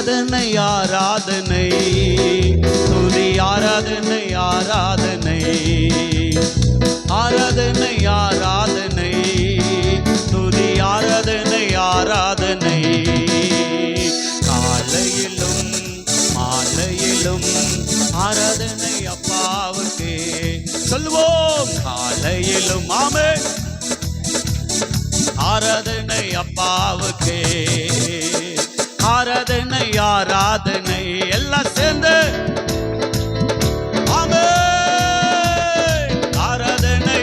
ஆராதனை ஆராதனை துதி ஆராதனை ஆராதனை ஆராதனை ஆராதனை துதி ஆராதனை ஆராதனை காலையிலும் மாலையிலும் ஆராதனை அப்பாவுக்கே சொல்லுவோம். காலையிலும் ஆமென் ஆராதனை அப்பாவுக்கே ஆராதனை ஆராதனை எல்லாம் சேர்ந்து ஆமென் ஆராதனை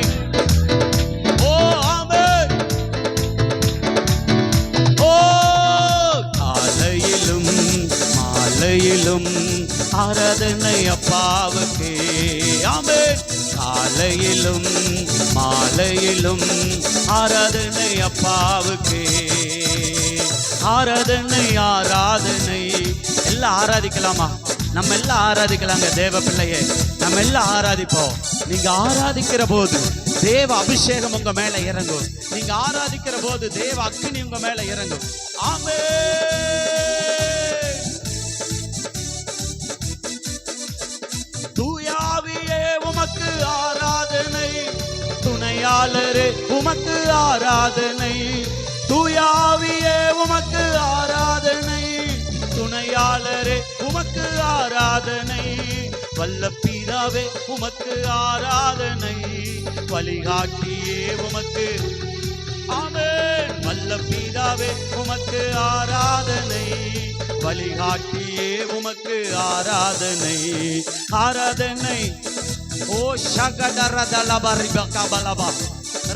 ஓ ஆமென் ஓ காலையிலும் மாலையிலும் ஆராதனை அப்பாவுக்கே ஆமென் காலையிலும் மாலையிலும் ஆராதனை அப்பாவுக்கே ஆராதனை ஆராதனை. எல்லாம் ஆராதிக்கலாமா? நம்ம எல்லாம் ஆராதிக்கலாங்க தேவ பிள்ளையே, நம்ம எல்லாம் ஆராதிப்போம். நீங்க ஆராதிக்கிற போது தேவ அபிஷேகம் உங்க மேல இறங்கும். நீங்க ஆராதிக்கிற போது தேவ அக்கினி உங்க மேல இறங்கும். ஆமென். தூயாவியே உமக்கு ஆராதனை, துணையாளரே உமக்கு ஆராதனை. தூயாவியே உமக்கு ஆராதனை, துணையாளரே உமக்கு ஆராதனை. வல்ல பிதாவே உமக்கு ஆராதனை, வழிகாட்டியே உமக்கு ஆமென். வல்ல பிதாவே உமக்கு ஆராதனை, வழிகாட்டியே உமக்கு ஆராதனை ஆராதனை. ஓ ஷகதரதலப ரிபகபலபா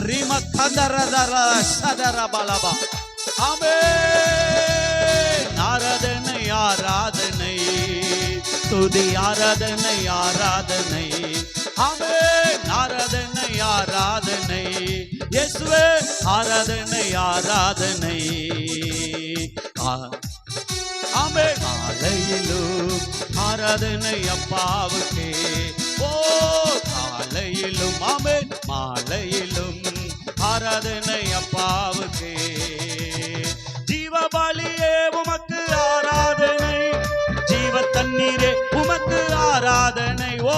ரிமகதரதர சதரபலபா ஆமென். ஆராதனை ஆராதனை துதி ஆராதனை ஆராதனை ஆமென். ஆராதனை ஆராதனை இயேசுவே ஆராதனை ஆராதனை ஆமென். காலையிலும் ஆராதனை அப்பாவுக்கே ஓ காலையிலும் ஆமென் மாலையிலும் ஆராதனை அப்பாவுக்கே. ஜீவபலியே உமக்கு ஆராதனை, ஜீவ தண்ணீரே உமக்கு ஆராதனை. ஓ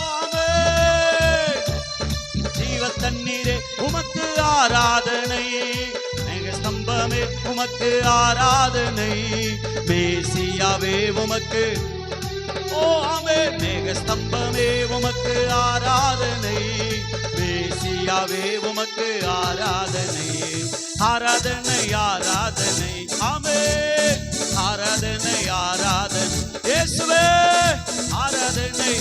ஆமென். ஜீவ தண்ணீரே உமக்கு ஆராதனை, ஸ்தம்பமே உமக்கு ஆராதனை. மேசியாவே உமக்கு ஓ ஆமென். மேக ஸ்தம்பமே உமக்கு ஆராதனை, மேசியாவே உமக்கு ஆராதனை ஆராதனை ஆராதனை ஆமென். ஆராதனை ஆராதனை இயேசுவே ஆராதனை.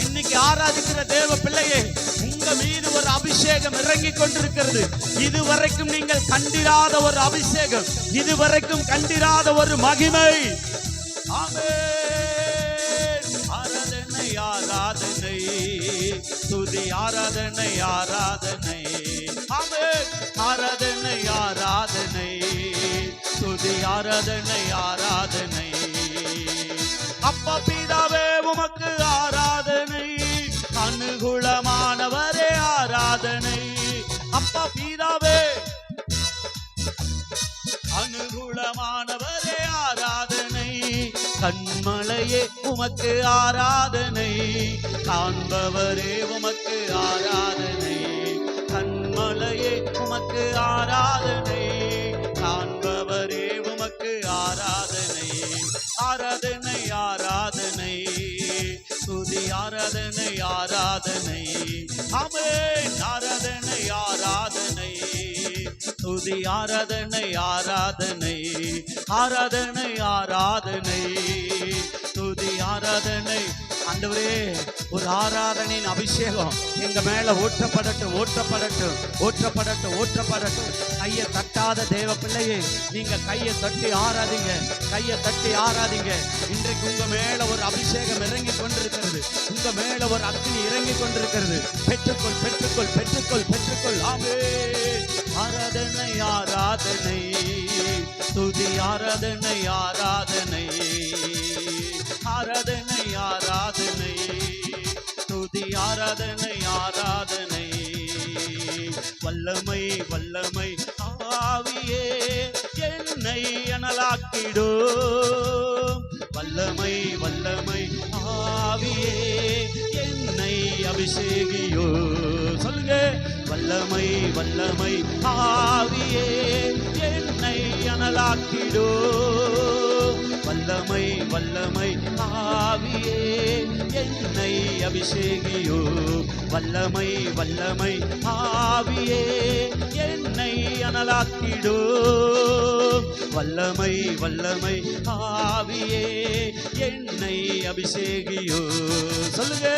இன்னைக்கு ஆராதிக்கிற தேவ பிள்ளையே, உங்க மீது ஒரு அபிஷேகம் இறங்கி கொண்டிருக்கிறது. இதுவரைக்கும் நீங்கள் கண்டிராத ஒரு அபிஷேகம், இதுவரைக்கும் கண்டிராத ஒரு மகிமை. ஆமென். ஆராதனை ஆராதனை துதி ஆராதனை ஆராதனை ஆமென். ஆராதனை ஆராதனை துதி ஆராதனை ஆராதனை. அப்பா பிதாவே உமக்கு ஆராதனை, அனுகூலமானவரே ஆராதனை. அப்பா பிதாவே அனுகூலமானவரே ஆராதனை. கண்மலையே உமக்கு ஆராதனை, காண்பவரே உமக்கு ஆராதனை. கண்மலையே உமக்கு ஆராதனை, காண்பவரே உமக்கு ஆராதனை ஆராதனை ஆராதனை துதி ஆராதனை ஆராதனை ஆமென். ஆராதனை ஆராதனை துதி ஆராதனை ஆராதனை ஆராதனை ஆராதனை துதி ஆராதனை. ஆண்டவரே, ஒரு ஆராதனையின் அபிஷேகம் எங்க மேல ஊற்றப்படட்டும் ஊற்றப்படட்டும் ஊற்றப்படட்டும் ஊற்றப்படட்டும். கையை தட்டாத தேவ பிள்ளையே, நீங்க கையை தட்டி ஆராதிங்க, கையை தட்டி ஆராதிங்க. இன்றைக்கு உங்க மேல ஒரு அபிஷேகம் இறங்கி கொண்டிருக்கிறது, உங்க மேல ஒரு அக்னி இறங்கி கொண்டிருக்கிறது. பெற்றுக்கொள் பெற்றுக்கொள் பெற்றுக்கொள் பெற்றுக்கொள். ஆமென். ஆராதனை ஆராதனை துதி ஆராதனை ஆராதனை ஆராதனை ஆராதனை துதி ஆராதனை ஆராதனை. வல்லமை வல்லமை ஆவியே என்னை என்னை அனலாக்கிடும். வல்லமை வல்லமை ஆவியே என்னை அபிஷேகியோ. சொல்லுங்க, வல்லமை வல்லமை ஆவியே என்னை அனலாக்கிடோ. வல்லமை வல்லமை ஆவியே என்னை அபிஷேகியோ. வல்லமை வல்லமை ஆவியே என்னை அனலாக்கிடோ. வல்லமை வல்லமை ஆவியே என்னை அபிஷேகியோ. சொல்லுங்க,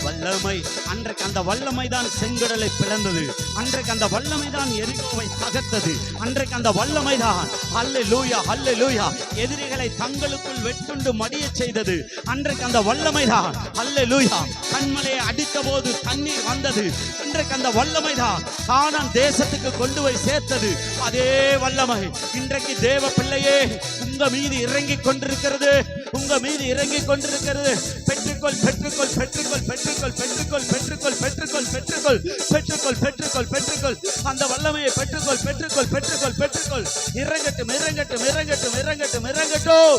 வல்லமை. அன்றைக்கு அந்த வல்லமை தான் செங்கடலை பிளந்தது. அன்றைக்கு அந்த வல்லமை தான் எரிகோவை தகர்த்தது. அன்றைக்கு அந்த வல்லமை தான் அல்லேலூயா அல்லேலூயா எதிரிகளை தங்களுக்குள் வெட்டுண்டு மடிய செய்தது. அன்றைக்கு அந்த வல்லமை தான் அல்லேலூயா கண்மலையை அடித்த போது தண்ணீர் வந்தது. அன்றைக்கு அந்த வல்லமை தான் கானான் தேசத்துக்கு கொண்டு போய் சேர்த்தது. அதே வல்லமை இன்றைக்கு தேவ பிள்ளையே உங்க மீது இறங்கி கொண்டிருக்கிறது. உங்க மீது இறங்கி கொண்டிருக்கிறது. பெற்றுக்கொள் பெற்றுக்கொள் பெற்றுக்கொள் பெற்றுக்கொள் பெற்றுக்கொள் பெற்றுக்கொள் பெற்றுக்கொள் பெற்றுக்கொள் பெற்றுக்கொள் பெற்றுக்கொள் பெற்றுக்கொள் அந்த வல்லமையை பெற்றுக்கொள் பெற்றுக்கொள் பெற்றுக்கொள் பெற்றுக்கொள். இறங்கட்டும் இறங்கட்டும் இறங்கட்டும் இறங்கட்டும் இறங்கட்டும்.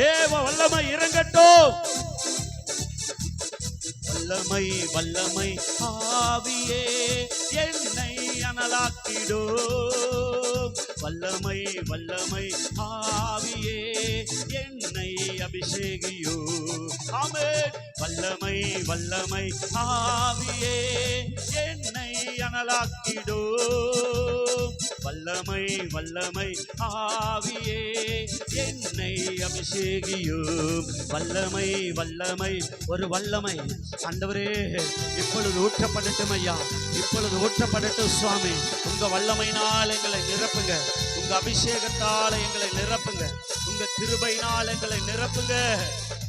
தேவ வல்லமை இறங்கட்டும். வல்லமை வல்லமை ஆவியே என்னை அனலாக்கிடோ. வல்லமை வல்லமை ஆவியே என்னை அபிஷேகியோ. ஆமென். வல்லமை வல்லமை ஆவியே என்னை அனலாக்கிடோ. வல்லமை வல்லமை ஆவியே என்னை அபிஷேகியோ. வல்லமை வல்லமை ஒரு வல்லமை ஆண்டவரே இப்பொழுது ஊற்றப்படட்டும் ஐயா. இப்பொழுது ஊற்றப்படட்டும் சுவாமி. உங்க வல்லமையினால் எங்களை நிரப்புங்க. உங்க அபிஷேகத்தால் எங்களை நிரப்புங்க. உங்க கிருபையினால் எங்களை நிரப்புங்க.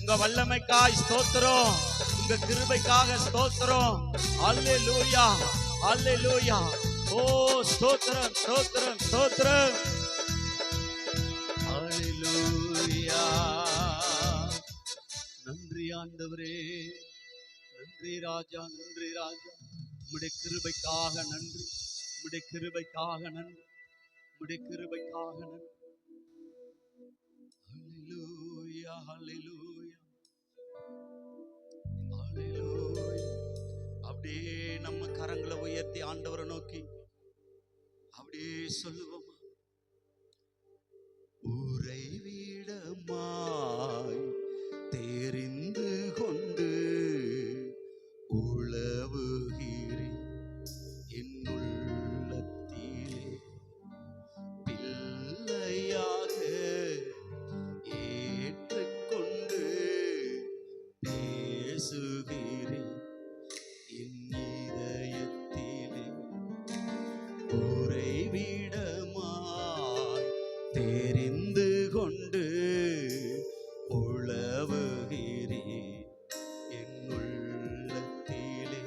உங்க வல்லமைக்காய் ஸ்தோத்திரம். உங்க கிருபைக்காக ஸ்தோத்திரம். அல்லேலூயா அல்லேலூயா. ஓ ஸ்தோத்திரம் ஸ்தோத்திரம் ஸ்தோத்திரம். அல்லேலூயா. நன்றி ஆண்டவரே, நன்றி ராஜா, நன்றி ராஜா. உம்முடைய கிருபைக்காக நன்றி. உம்முடைய கிருபைக்காக நன்றி. உம்முடைய கிருபைக்காக நன்றி. அல்லேலூயா அல்லேலூயா அல்லேலூயா. அப்படியே நம்ம கரங்களை உயர்த்தி ஆண்டவரை நோக்கி அப்படியே சொல்லுவோம். உறைவிடமாய் தெரிந்து கொண்டு உளவுகிறேன் என் உள்ளத்திலே. பிள்ளையாக ஏற்றுக்கொண்டு பேசுகிறேன் என் இதயத்திலே. உறைவிடமாய் தெரிந்து கொண்டு உளவுகிறேன் என் உள்ளத்திலே.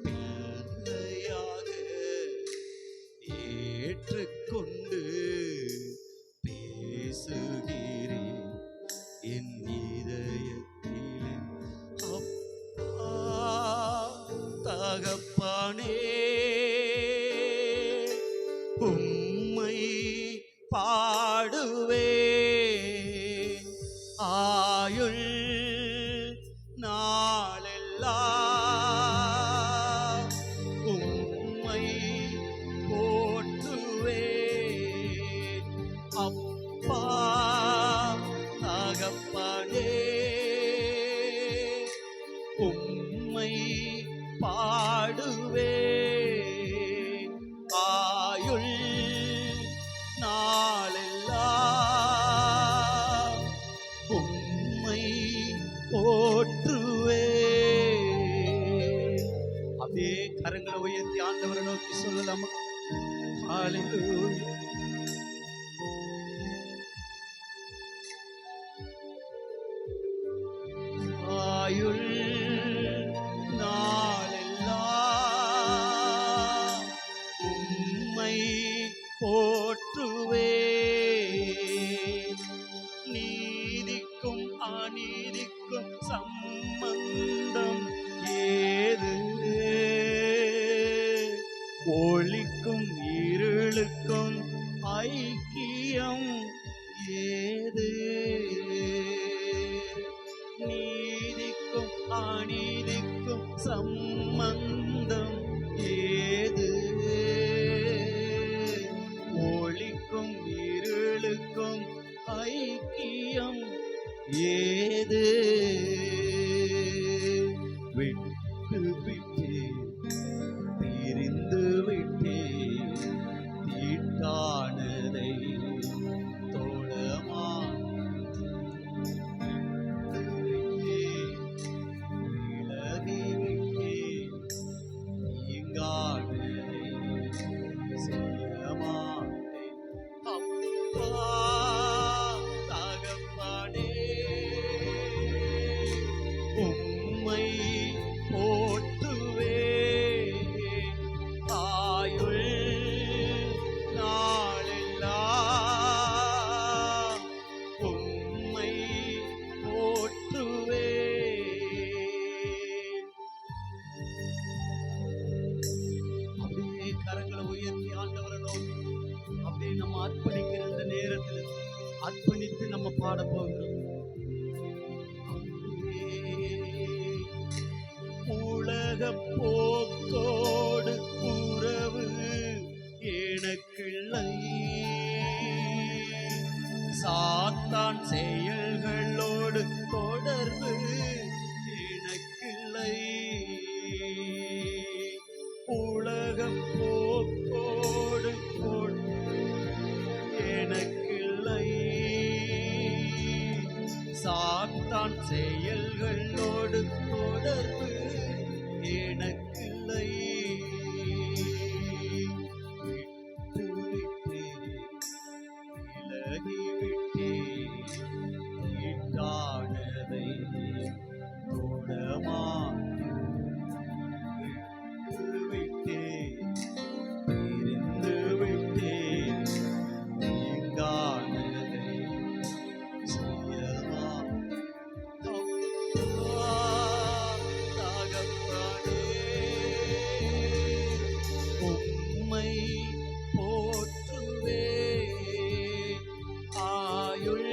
பிள்ளையாக ஏற்றுக்கொண்டு பேசுகிறேன் என் இதயத்திலே. அப்பா தகப்பனே உம்மை பாடுவே ஆயுள் நாளெல்லாம். உம்மை போற்றுவே அப்பா தகப்பனே. உம்மை பாடுவே ஆயுள் நாளெல்லாம். உம்மை போற்றுவே. அப்படியே கரங்களை உயர்த்தி ஆண்டவரை நோக்கி சொல்லலாமா? ஹல்லேலூயா. ஆயுள் நாளெல்லாம் உம்மை போற்றுவே. நீதிக்கும் அநீதிக்கும் சம்பந்தம் ஏது? ஒளிக்கும் இருளுக்கும் ஐக்கியம் ஏது நீதிக்கும் அநீதிக்கும் சம்பந்தம் ஏது ஒளிக்கும் இருளுக்கும் ஐக்கியம் ஏது விட்டு விட்டே பிரிந்து விட்டே தீட்டானதை தோழமா விலகி விட்டே நீங்கானதை செய்ய மாட்டேன் அப்பா தகப்பனே உம்மை போற்றுவே ஆயுள் நாளெல்லாம் உம்மை போற்றுவே அப்படியே கரங்களை உயர்த்தி ஆண்டவரை நோக்கி அப்படியே நம்ம அர்ப்பணிக்கிற இந்த நேரத்தில் அர்ப்பணித்து நம்ம பாட போகிறோம். உலக போக்கோடு உறவு எனக்கில்லை சாத்தான் செயல்களோடு தொடர்பு எனக்கில்லை உலக போக்கோடு எனக்கில்லை சாத்தான் செயல்களோடு தொடர்பு எனக்கில்லை விட்டு விட்டே விலகி விட்டே தீட்டானதை தொடமா விட்டு விட்டே பிரிந்து விட்டே நீங்கானதை செய்யமா உம்மை போற்றுவே ஆயுள்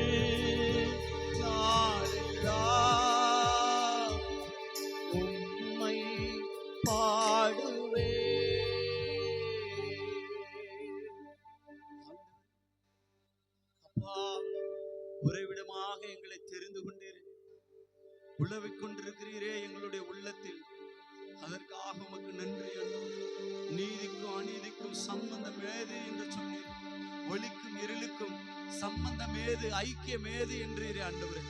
நாளெல்லாம் உம்மை பாடுவே. அப்பா உறைவிடமாக எங்களை தெரிந்து கொண்டீரே உழவிக் கொண்டிருக்கிறீரே எங்களுடைய உள்ளத்தில் அதற்காக உமக்கு நன்றி. நீதிக்கும் அநீதிக்கும் சம்பந்தம் ஏது என்று சொன்னீர் ஒளிக்கும் இருளுக்கும் சம்பந்தம் ஏது ஐக்கியம் ஏது என்றீரே ஆண்டவரே.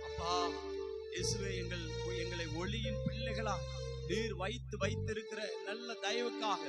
அப்பா இயேசுவே எங்களை ஒளியின் பிள்ளைகளா நீர் வைத்திருக்கிற நல்ல தயவுக்காக